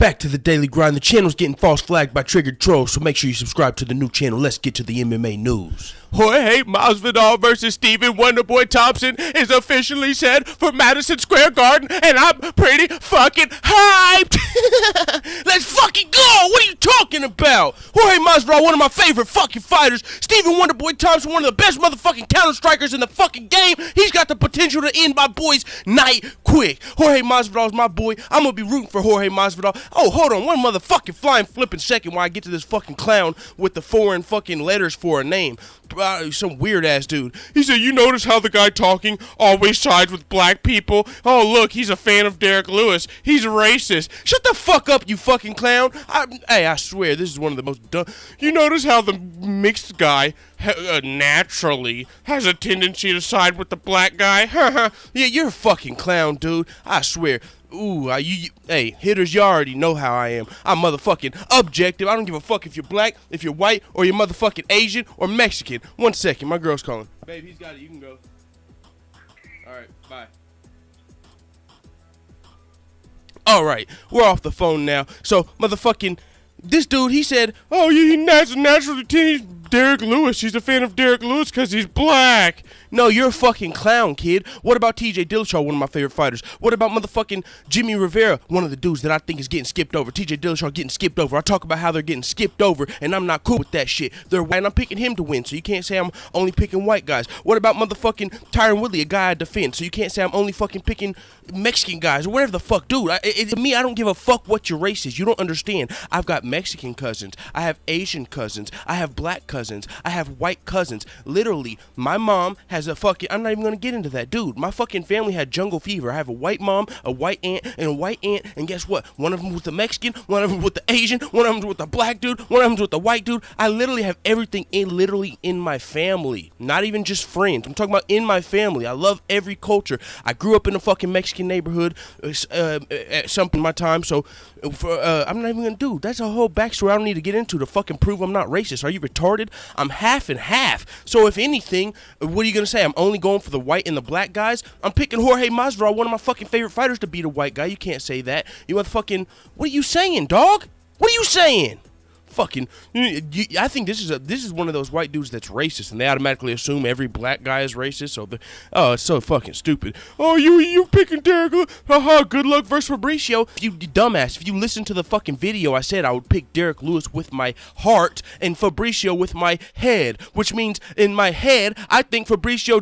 Back to the daily grind. The channel's getting false flagged by triggered trolls, so make sure you subscribe to the new channel. Let's get to the MMA news. Jorge Masvidal versus Stephen Wonderboy Thompson is officially set for Madison Square Garden, and I'm pretty fucking hyped. Let's fucking go! What are you talking about? Jorge Masvidal, one of my favorite fucking fighters. Stephen Wonderboy Thompson, one of the best motherfucking counter strikers in the fucking game. He's got the potential to end my boy's night quick. Jorge Masvidal's my boy. I'm gonna be rooting for Jorge Masvidal. Oh, hold on, one motherfucking flying flipping second while I get to this fucking clown with the foreign fucking letters for a name. Some weird ass dude. He said, you notice how the guy talking always sides with black people? Oh, look, he's a fan of Derek Lewis. He's racist. Shut the fuck up, you fucking clown. I swear, this is one of the most dumb. You notice how the mixed guy naturally has a tendency to side with the black guy? Yeah, you're a fucking clown, dude. I swear. Ooh, hey, hitters, you already know how I am. I'm motherfucking objective. I don't give a fuck if you're black, if you're white, or you're motherfucking Asian or Mexican. 1 second, my girl's calling. Babe, he's got it. You can go. All right, bye. All right, we're off the phone now. So, motherfucking, this dude, he said, oh, he naturally he's Derek Lewis. He's a fan of Derek Lewis because he's black. No, you're a fucking clown, kid. What about TJ Dillashaw, one of my favorite fighters? What about motherfucking Jimmy Rivera, one of the dudes that I think is getting skipped over? TJ Dillashaw getting skipped over. I talk about how they're getting skipped over, and I'm not cool with that shit. They're white, and I'm picking him to win, so you can't say I'm only picking white guys. What about motherfucking Tyron Woodley, a guy I defend, so you can't say I'm only fucking picking Mexican guys, or whatever the fuck, dude. To me, I don't give a fuck what your race is. You don't understand. I've got Mexican cousins. I have Asian cousins. I have black cousins. I have white cousins. Literally, my mom has a fucking, I'm not even gonna get into that, dude. My fucking family had jungle fever. I have a white mom, a white aunt, and a white aunt, and guess what? One of them with the Mexican, one of them with the Asian, one of them with the black dude, one of them with the white dude. I literally have everything literally in my family. Not even just friends. I'm talking about in my family. I love every culture. I grew up in a fucking Mexican neighborhood at some point in my time, so I'm not even gonna do. That's a whole backstory I don't need to get into to fucking prove I'm not racist. Are you retarded? I'm half and half. So if anything, what are you gonna say? I'm only going for the white and the black guys? I'm picking Jorge Masvidal, one of my fucking favorite fighters, to beat a white guy. You can't say that. You motherfucking, what are you saying, dog? What are you saying? Fucking, I think this is one of those white dudes that's racist, and they automatically assume every black guy is racist. So it's so fucking stupid. Oh, you picking Derek? Haha, good luck versus Fabricio. You dumbass. If you listen to the fucking video, I said I would pick Derek Lewis with my heart and Fabricio with my head, which means in my head I think Fabricio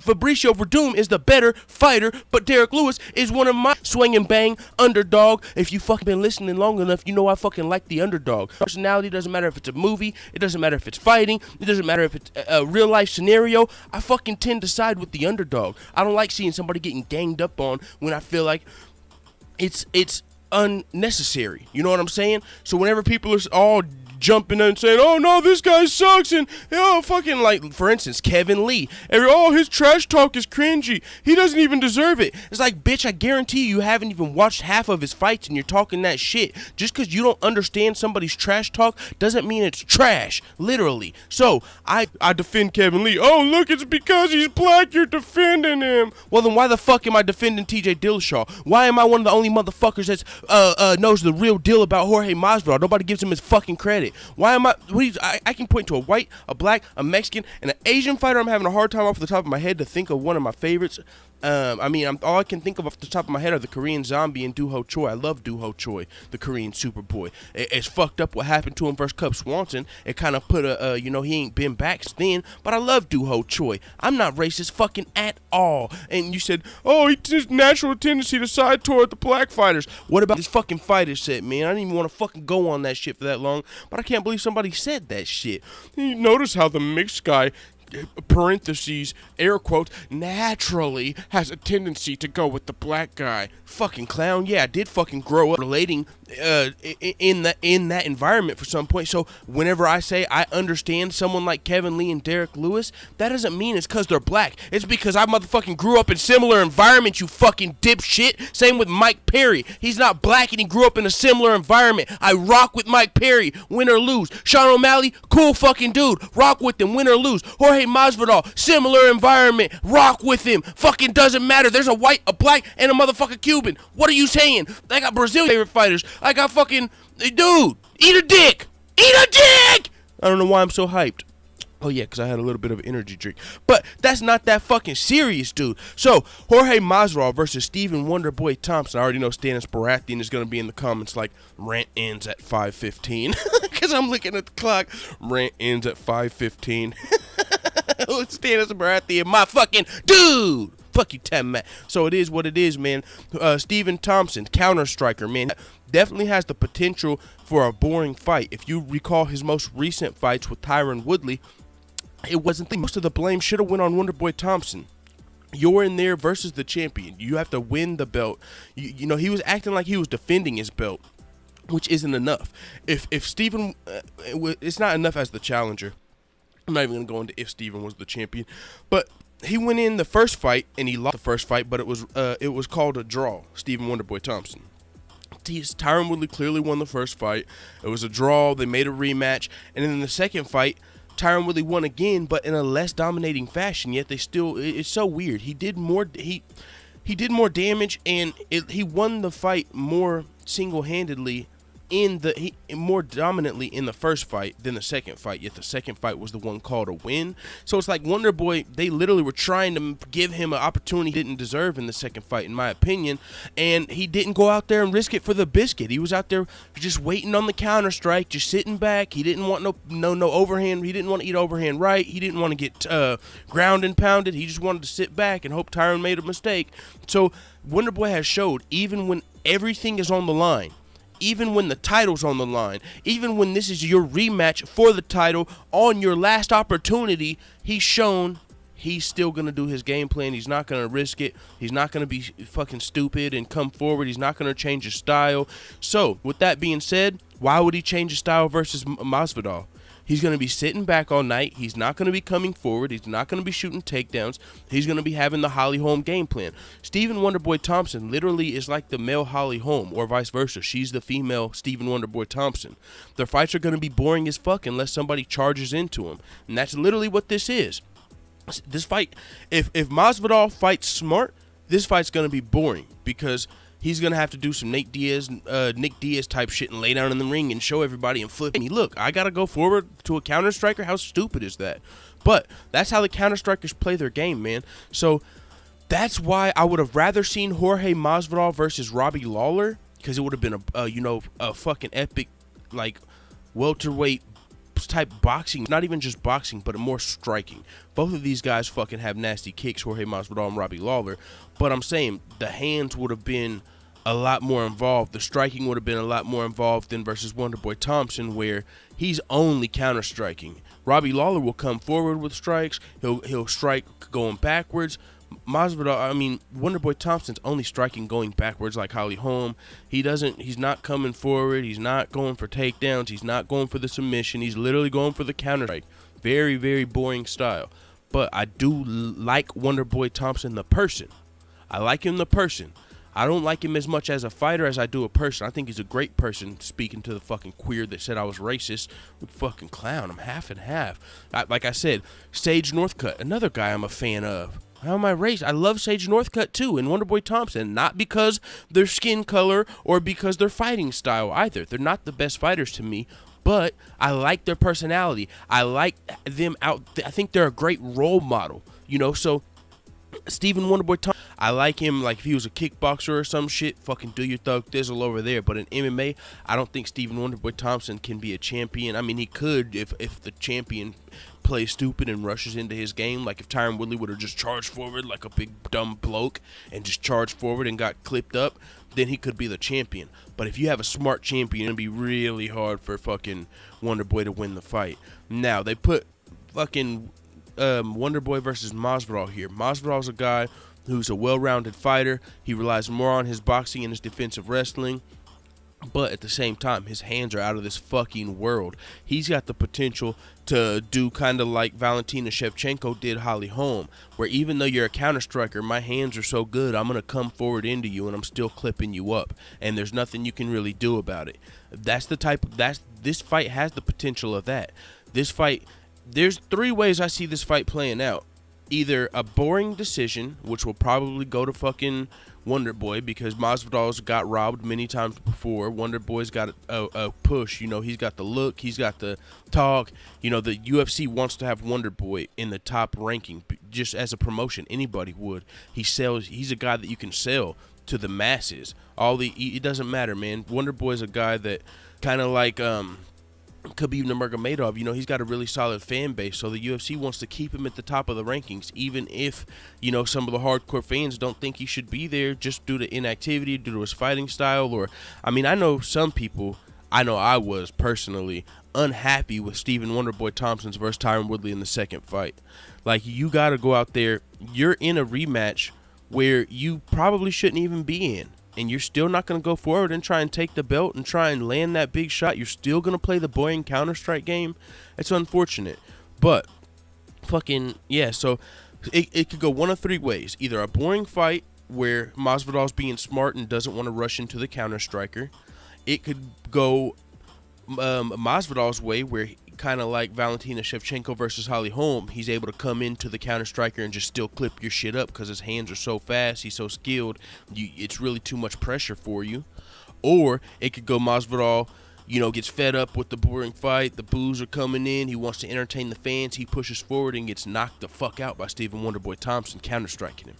Verdum is the better fighter, but Derek Lewis is one of my swing and bang underdog. If you fucking been listening long enough, you know I fucking like the underdog. Personality doesn't matter if it's a movie, it doesn't matter if it's fighting, it doesn't matter if it's a real life scenario. I fucking tend to side with the underdog. I don't like seeing somebody getting ganged up on when I feel like it's unnecessary. You know what I'm saying? So whenever people are all jumping and saying, oh no, this guy sucks, and fucking, like, for instance, Kevin Lee, his trash talk is cringy, he doesn't even deserve it. It's like, bitch, I guarantee you haven't even watched half of his fights and you're talking that shit. Just because you don't understand somebody's trash talk doesn't mean it's trash, literally. So I defend Kevin Lee. Oh look, it's because he's black you're defending him. Well then why the fuck am I defending TJ Dillashaw? Why am I one of the only motherfuckers that's knows the real deal about Jorge Masvidal? Nobody gives him his fucking credit. Why am I can point to a white, a black, a Mexican, and an Asian fighter. I'm having a hard time off the top of my head to think of one of my favorites. All I can think of off the top of my head are the Korean Zombie and Do-Ho Choi. I love Do-Ho Choi, the Korean Superboy. It's fucked up what happened to him versus Cub Swanson. It kind of put he ain't been back then, but I love Do-Ho Choi. I'm not racist fucking at all. And you said, oh, his natural tendency to side toward the black fighters. What about this fucking fighter set, man? I didn't even want to fucking go on that shit for that long, but I can't believe somebody said that shit. You notice how the mixed guy, parentheses, air quotes, naturally has a tendency to go with the black guy. Fucking clown. Yeah, I did fucking grow up relating in that environment for some point. So whenever I say I understand someone like Kevin Lee and Derek Lewis, that doesn't mean it's because they're black. It's because I motherfucking grew up in similar environments, you fucking dipshit. Same with Mike Perry. He's not black and he grew up in a similar environment. I rock with Mike Perry, win or lose. Sean O'Malley, cool fucking dude. Rock with him, win or lose. Jorge Jorge Masvidal, similar environment. Rock with him. Fucking doesn't matter. There's a white, a black, and a motherfucking Cuban. What are you saying? I got Brazilian favorite fighters. I got fucking, dude, eat a dick. Eat a dick! I don't know why I'm so hyped. Oh, yeah, because I had a little bit of energy drink. But that's not that fucking serious, dude. So, Jorge Masvidal versus Stephen Wonderboy Thompson. I already know Stannis Baratheon is going to be in the comments like, rant ends at 5:15. Because I'm looking at the clock. Rant ends at 5:15. Stannis Baratheon, my fucking dude. Fuck you, Matt. So it is what it is, man. Stephen Thompson, counter striker, man. Definitely has the potential for a boring fight. If you recall his most recent fights with Tyron Woodley, it wasn't the most of the blame should have went on Wonderboy Thompson. You're in there versus the champion. You have to win the belt. You know, he was acting like he was defending his belt, which isn't enough. If Stephen, it's not enough as the challenger. I'm not even going to go into if Stephen was the champion, but he went in the first fight and he lost the first fight, but it was called a draw. Stephen Wonderboy Thompson. Tyron Woodley clearly won the first fight. It was a draw. They made a rematch, and then in the second fight, Tyron Woodley won again, but in a less dominating fashion. Yet they still, it's so weird. He did more. He did more damage, and he won the fight more single-handedly. More dominantly in the first fight than the second fight, yet the second fight was the one called a win. So it's like Wonderboy, they literally were trying to give him an opportunity he didn't deserve in the second fight, in my opinion, and he didn't go out there and risk it for the biscuit. He was out there just waiting on the counter strike, just sitting back. He didn't want no overhand. He didn't want to eat overhand right. He didn't want to get ground and pounded. He just wanted to sit back and hope Tyron made a mistake. So Wonderboy has showed, even when everything is on the line, even when the title's on the line, even when this is your rematch for the title on your last opportunity, he's shown he's still going to do his game plan. He's not going to risk it. He's not going to be fucking stupid and come forward. He's not going to change his style. So, with that being said, why would he change his style versus Masvidal? He's going to be sitting back all night. He's not going to be coming forward. He's not going to be shooting takedowns. He's going to be having the Holly Holm game plan. Stephen Wonderboy Thompson literally is like the male Holly Holm, or vice versa. She's the female Stephen Wonderboy Thompson. Their fights are going to be boring as fuck unless somebody charges into them. And that's literally what this is. This fight, if Masvidal fights smart, this fight's going to be boring because he's going to have to do some Nick Diaz type shit and lay down in the ring and show everybody and flip me. Look, I got to go forward to a counter striker. How stupid is that? But that's how the counter strikers play their game, man. So that's why I would have rather seen Jorge Masvidal versus Robbie Lawler, because it would have been a fucking epic, like, welterweight type boxing. Not even just boxing, but more striking. Both of these guys fucking have nasty kicks, Jorge Masvidal and Robbie Lawler. But I'm saying the hands would have been a lot more involved. The striking would have been a lot more involved than versus Wonderboy Thompson, where he's only counter striking. Robbie Lawler will come forward with strikes. He'll strike going backwards. Wonderboy Thompson's only striking going backwards like Holly Holm. He's not coming forward. He's not going for takedowns. He's not going for the submission. He's literally going for the counter strike. Very, very boring style. But I do like Wonderboy Thompson the person. I like him the person. I don't like him as much as a fighter as I do a person. I think he's a great person, speaking to the fucking queer that said I was racist. Fucking clown. I'm half and half. Like I said, Sage Northcutt, another guy I'm a fan of. How am I racist? I love Sage Northcutt too, and Wonderboy Thompson. Not because their skin color or because their fighting style either. They're not the best fighters to me, but I like their personality. I like them out. I think they're a great role model, so Stephen Wonderboy Thompson, I like him like if he was a kickboxer or some shit, fucking do your thug thizzle over there. But in MMA, I don't think Stephen Wonderboy Thompson can be a champion. I mean, he could if the champion plays stupid and rushes into his game. Like if Tyron Woodley would have just charged forward like a big dumb bloke and just charged forward and got clipped up, then he could be the champion. But if you have a smart champion, it'd be really hard for fucking Wonderboy to win the fight. Now, they put fucking Wonderboy versus Masvidal here. Masvidal's a guy who's a well-rounded fighter. He relies more on his boxing and his defensive wrestling, but at the same time, his hands are out of this fucking world. He's got the potential to do kind of like Valentina Shevchenko did Holly Holm, where even though you're a counter striker, my hands are so good, I'm going to come forward into you and I'm still clipping you up, and there's nothing you can really do about it. This fight has the potential of that. This fight There's 3 ways I see this fight playing out. Either a boring decision, which will probably go to fucking Wonderboy, because Masvidal's got robbed many times before. Wonderboy's got a push. You know, he's got the look, he's got the talk. You know, the UFC wants to have Wonderboy in the top ranking, just as a promotion. Anybody would. He's a guy that you can sell to the masses. It doesn't matter, man. Wonderboy's a guy that kind of like Khabib Nurmagomedov, you know, he's got a really solid fan base, so the UFC wants to keep him at the top of the rankings, even if, you know, some of the hardcore fans don't think he should be there just due to inactivity, due to his fighting style, or, I mean, I know some people, I know I was personally unhappy with Stephen Wonderboy Thompson's versus Tyron Woodley in the second fight. Like, you got to go out there, you're in a rematch where you probably shouldn't even be in. And you're still not going to go forward and try and take the belt and try and land that big shot. You're still going to play the boring Counter-Strike game. It's unfortunate. But, fucking, yeah, so it could go one of 3 ways. Either a boring fight where Masvidal's being smart and doesn't want to rush into the Counter-Striker. It could go Masvidal's way, where kind of like Valentina Shevchenko versus Holly Holm, he's able to come into the Counter-Striker and just still clip your shit up because his hands are so fast, he's so skilled, it's really too much pressure for you. Or it could go Masvidal, you know, gets fed up with the boring fight, the boos are coming in, he wants to entertain the fans, he pushes forward and gets knocked the fuck out by Stephen Wonderboy Thompson, counter-striking him.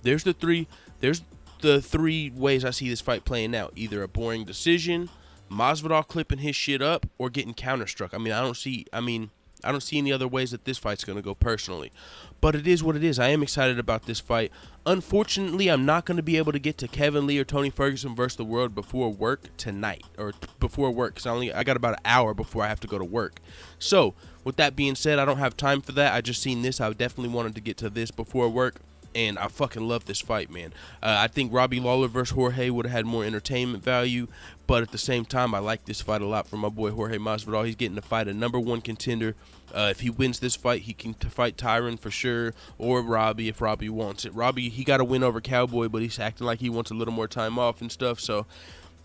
There's the three ways I see this fight playing out. Either a boring decision, Masvidal clipping his shit up, or getting counter-struck. I don't see any other ways that this fight's going to go personally. But it is what it is. I am excited about this fight. Unfortunately, I'm not going to be able to get to Kevin Lee or Tony Ferguson versus the world before work tonight. Or before work, because I got about an hour before I have to go to work. So, with that being said, I don't have time for that. I just seen this. I definitely wanted to get to this before work. And I fucking love this fight, man. I think Robbie Lawler versus Jorge would have had more entertainment value. But at the same time, I like this fight a lot from my boy Jorge Masvidal. He's getting to fight a #1 contender. If he wins this fight, he can fight Tyron for sure. Or Robbie if Robbie wants it. Robbie, he got a win over Cowboy, but he's acting like he wants a little more time off and stuff. So,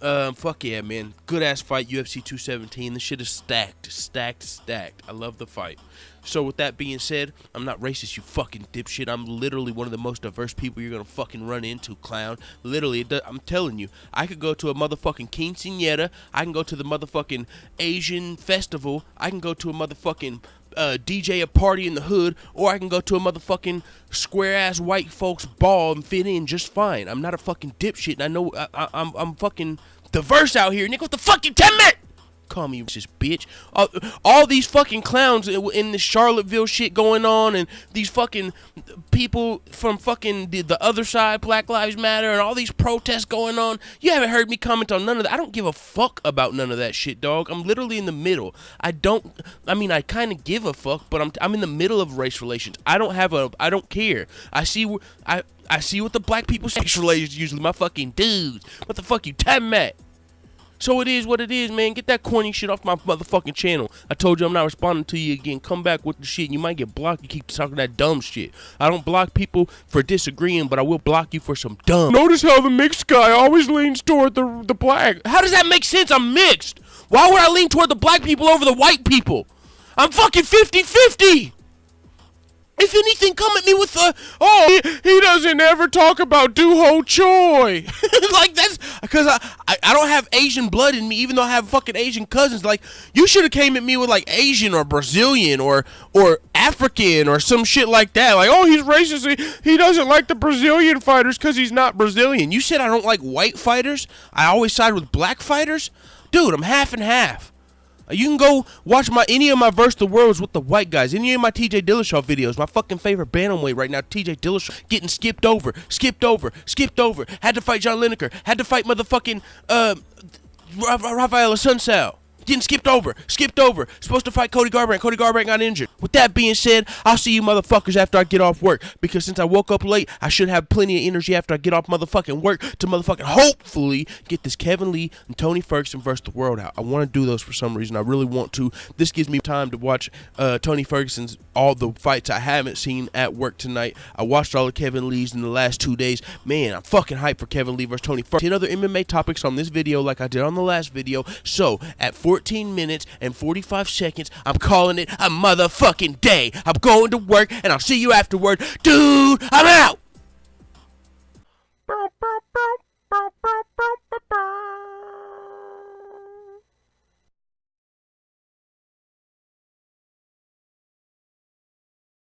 fuck yeah, man. Good-ass fight, UFC 217. This shit is stacked. I love the fight. So with that being said, I'm not racist, you fucking dipshit. I'm literally one of the most diverse people you're gonna fucking run into, clown. Literally, I'm telling you, I could go to a motherfucking quinceañera, I can go to the motherfucking Asian festival, I can go to a motherfucking DJ a party in the hood, or I can go to a motherfucking square-ass white folks ball and fit in just fine. I'm not a fucking dipshit, and I know I'm fucking diverse out here, nigga. What the fuck you tell me? Call me racist, bitch. All these fucking clowns in this Charlottesville shit going on, and these fucking people from fucking the other side, Black Lives Matter, and all these protests going on. You haven't heard me comment on none of that. I don't give a fuck about none of that shit, dog. I'm literally in the middle. I kind of give a fuck, but I'm in the middle of race relations. I don't care. I see what the black people say. Race relations usually my fucking dudes. What the fuck you telling me? So it is what it is, man. Get that corny shit off my motherfucking channel. I told you I'm not responding to you again. Come back with the shit. You might get blocked. You keep talking that dumb shit. I don't block people for disagreeing, but I will block you for some dumb. Notice how the mixed guy always leans toward the black. How does that make sense? I'm mixed. Why would I lean toward the black people over the white people? I'm fucking 50-50. If anything, come at me with he doesn't ever talk about Duho Choi. Like, that's because I don't have Asian blood in me, even though I have fucking Asian cousins. Like, you should have came at me with like Asian or Brazilian or African or some shit like that. Like, oh, he's racist. He doesn't like the Brazilian fighters because he's not Brazilian. You said I don't like white fighters. I always side with black fighters. Dude, I'm half and half. You can go watch any of my Versus the Worlds with the white guys. Any of my TJ Dillashaw videos. My fucking favorite bantamweight right now, TJ Dillashaw, getting skipped over. Had to fight John Lineker. Had to fight motherfucking Rafael Assunção. Getting skipped over. Supposed to fight Cody Garbrandt. Cody Garbrandt got injured. With that being said, I'll see you motherfuckers after I get off work. Because since I woke up late, I should have plenty of energy after I get off motherfucking work to motherfucking hopefully get this Kevin Lee and Tony Ferguson versus the world out. I want to do those for some reason. I really want to. This gives me time to watch Tony Ferguson's all the fights I haven't seen at work tonight. I watched all of Kevin Lee's in the last 2 days. Man, I'm fucking hyped for Kevin Lee versus Tony Ferguson. 10 other MMA topics on this video like I did on the last video. So, at 14 14 minutes and 45 seconds. I'm calling it a motherfucking day. I'm going to work, and I'll see you afterward. Dude, I'm